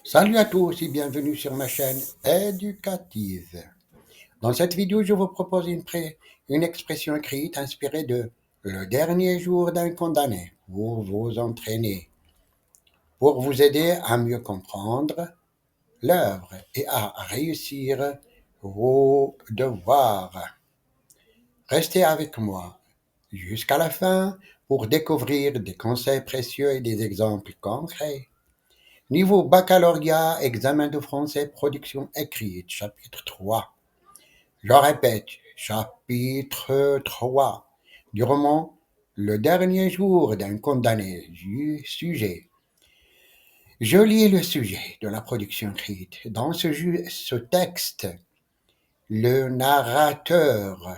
Salut à tous et bienvenue sur ma chaîne éducative. Dans cette vidéo, je vous propose une expression écrite inspirée de le dernier jour d'un condamné pour vous entraîner, pour vous aider à mieux comprendre l'œuvre et à réussir vos devoirs. Restez avec moi jusqu'à la fin pour découvrir des conseils précieux et des exemples concrets. Niveau baccalauréat, examen de français, production écrite, chapitre 3. Je répète, chapitre 3 du roman Le dernier jour d'un condamné du sujet. Je lis le sujet de la production écrite. Dans ce texte, le narrateur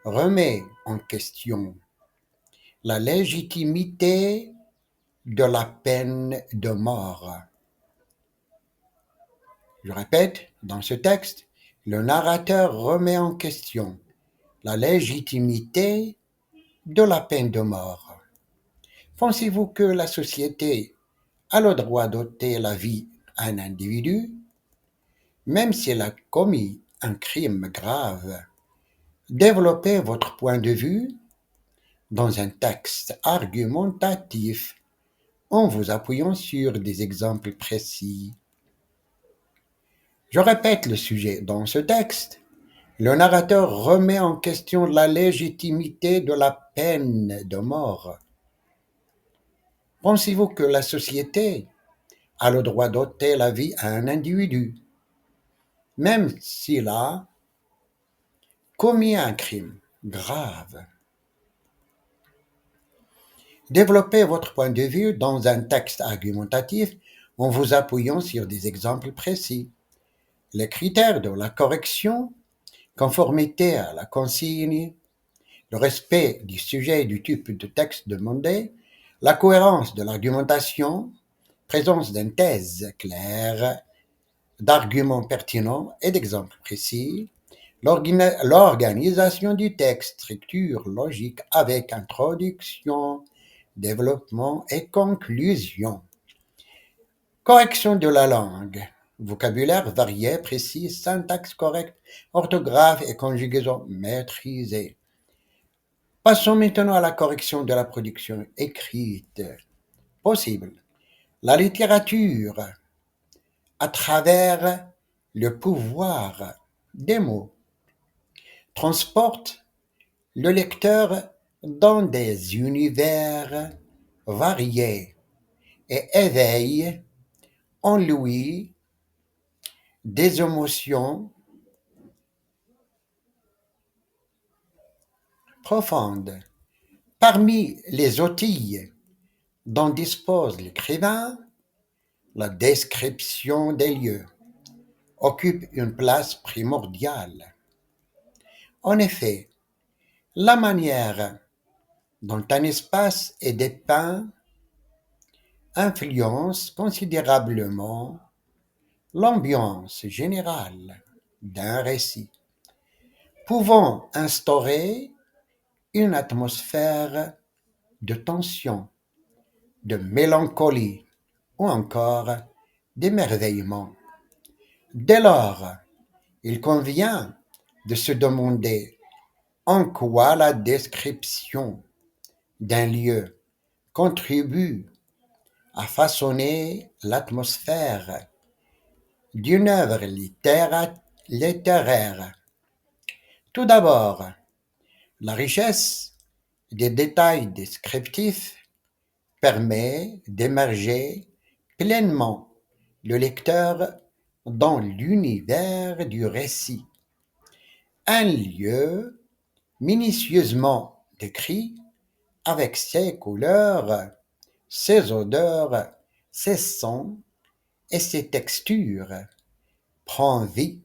remet en question la légitimité de la peine de mort. Je répète, dans ce texte, le narrateur remet en question la légitimité de la peine de mort. Pensez-vous que la société a le droit d'ôter la vie à un individu, même s'il a commis un crime grave? Développez votre point de vue dans un texte argumentatif en vous appuyant sur des exemples précis. Je répète le sujet dans ce texte. Le narrateur remet en question la légitimité de la peine de mort. Pensez-vous que la société a le droit d'ôter la vie à un individu, même s'il a commis un crime grave? Développez votre point de vue dans un texte argumentatif en vous appuyant sur des exemples précis. Les critères de la correction, conformité à la consigne, le respect du sujet et du type de texte demandé, la cohérence de l'argumentation, présence d'une thèse claire, d'arguments pertinents et d'exemples précis, l'organisation du texte, structure logique avec introduction, développement et conclusion. Correction de la langue. Vocabulaire varié, précis, syntaxe correcte, orthographe et conjugaison maîtrisée. Passons maintenant à la correction de la production écrite. Possible. La littérature, à travers le pouvoir des mots, transporte le lecteur dans des univers variés et éveille en lui des émotions profondes. Parmi les outils dont dispose l'écrivain, la description des lieux occupe une place primordiale. En effet, la manière dont un espace est dépeint influence considérablement l'ambiance générale d'un récit, pouvant instaurer une atmosphère de tension, de mélancolie ou encore d'émerveillement. Dès lors, il convient de se demander en quoi la description d'un lieu contribue à façonner l'atmosphère d'une œuvre littéraire. Tout d'abord, la richesse des détails descriptifs permet d'émerger pleinement le lecteur dans l'univers du récit. Un lieu minutieusement décrit avec ses couleurs, ses odeurs, ses sons et ses textures prend vie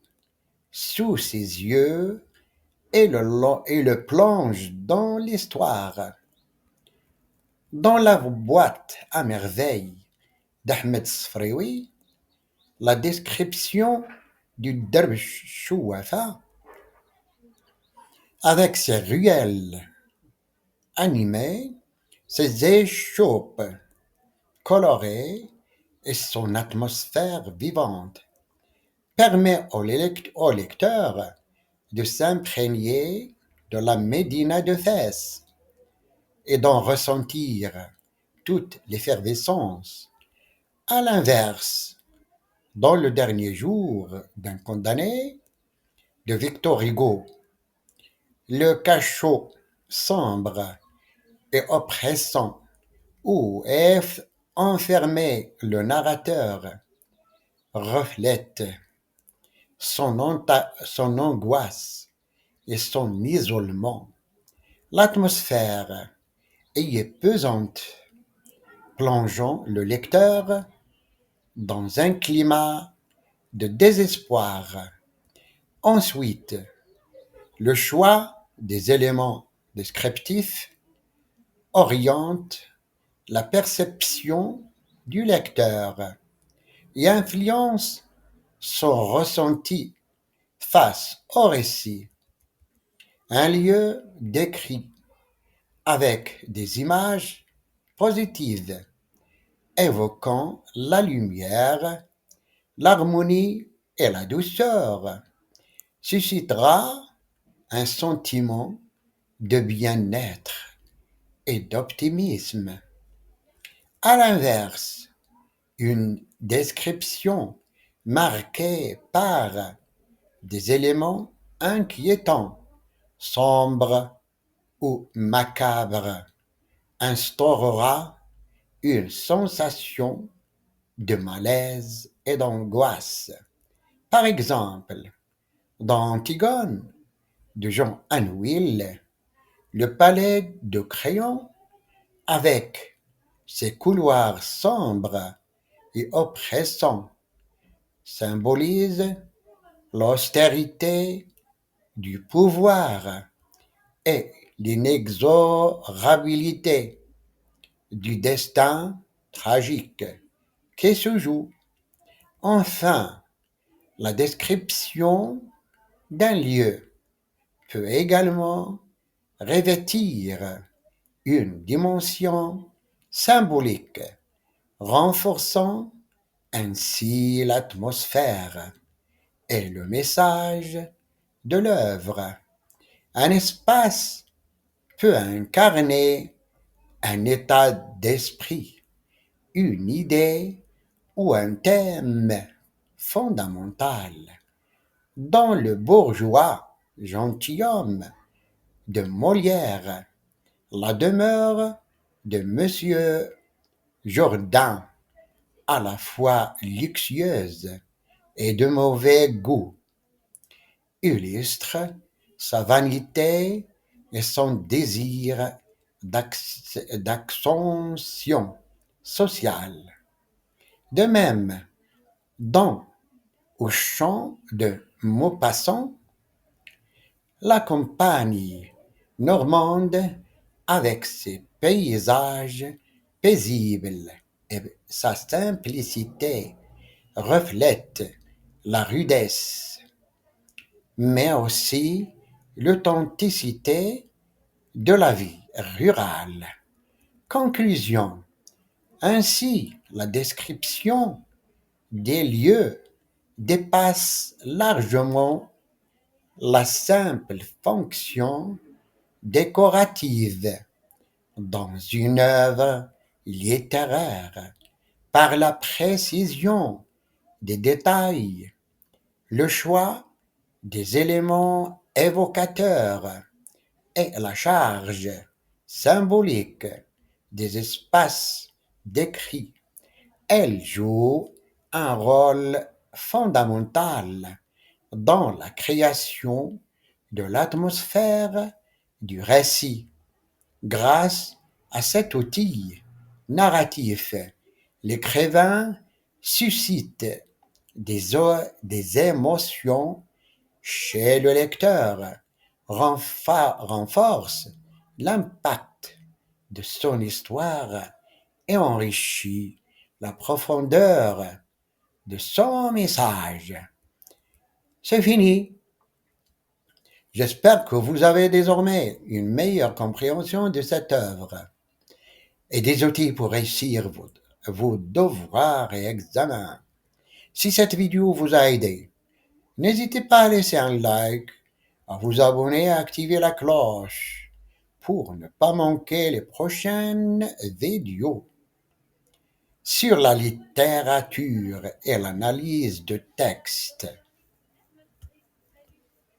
sous ses yeux et le plonge dans l'histoire. Dans la boîte à merveilles d'Ahmed Sfraoui, la description du Dervish Chouafa, avec ses ruelles animées, ses échoppes colorées et son atmosphère vivante permet au lecteur de s'imprégner de la Médina de Fès et d'en ressentir toute l'effervescence. À l'inverse, dans Le dernier jour d'un condamné de Victor Hugo, le cachot sombre et oppressant où est enfermé le narrateur reflète son angoisse et son isolement. L'atmosphère y est pesante, plongeant le lecteur dans un climat de désespoir. Ensuite, le choix des éléments descriptifs oriente la perception du lecteur et influence son ressenti face au récit. Un lieu décrit avec des images positives évoquant la lumière, l'harmonie et la douceur suscitera un sentiment de bien-être et d'optimisme. À l'inverse, une description marquée par des éléments inquiétants, sombres ou macabres instaurera une sensation de malaise et d'angoisse. Par exemple, dans Antigone de Jean Anouilh, le palais de Créon, avec ses couloirs sombres et oppressants, symbolise l'austérité du pouvoir et l'inexorabilité du destin tragique qui se joue. Enfin, la description d'un lieu peut également revêtir une dimension symbolique, renforçant ainsi l'atmosphère et le message de l'œuvre. Un espace peut incarner un état d'esprit, une idée ou un thème fondamental. Dans Le bourgeois gentilhomme de Molière, la demeure de Monsieur Jourdain, à la fois luxueuse et de mauvais goût, illustre sa vanité et son désir d'ascension sociale. De même, dans Au champ de Maupassant, la campagne normande, avec ses paysages paisibles et sa simplicité, reflète la rudesse, mais aussi l'authenticité de la vie rurale. Conclusion. Ainsi, la description des lieux dépasse largement la simple fonction décorative dans une œuvre littéraire. Par la précision des détails, le choix des éléments évocateurs et la charge symbolique des espaces décrits, elle joue un rôle fondamental dans la création de l'atmosphère du récit. Grâce à cet outil narratif, l'écrivain suscite des émotions chez le lecteur, renforce l'impact de son histoire et enrichit la profondeur de son message. C'est fini. J'espère que vous avez désormais une meilleure compréhension de cette œuvre et des outils pour réussir vos devoirs et examens. Si cette vidéo vous a aidé, n'hésitez pas à laisser un like, à vous abonner et à activer la cloche pour ne pas manquer les prochaines vidéos. Sur la littérature et l'analyse de textes.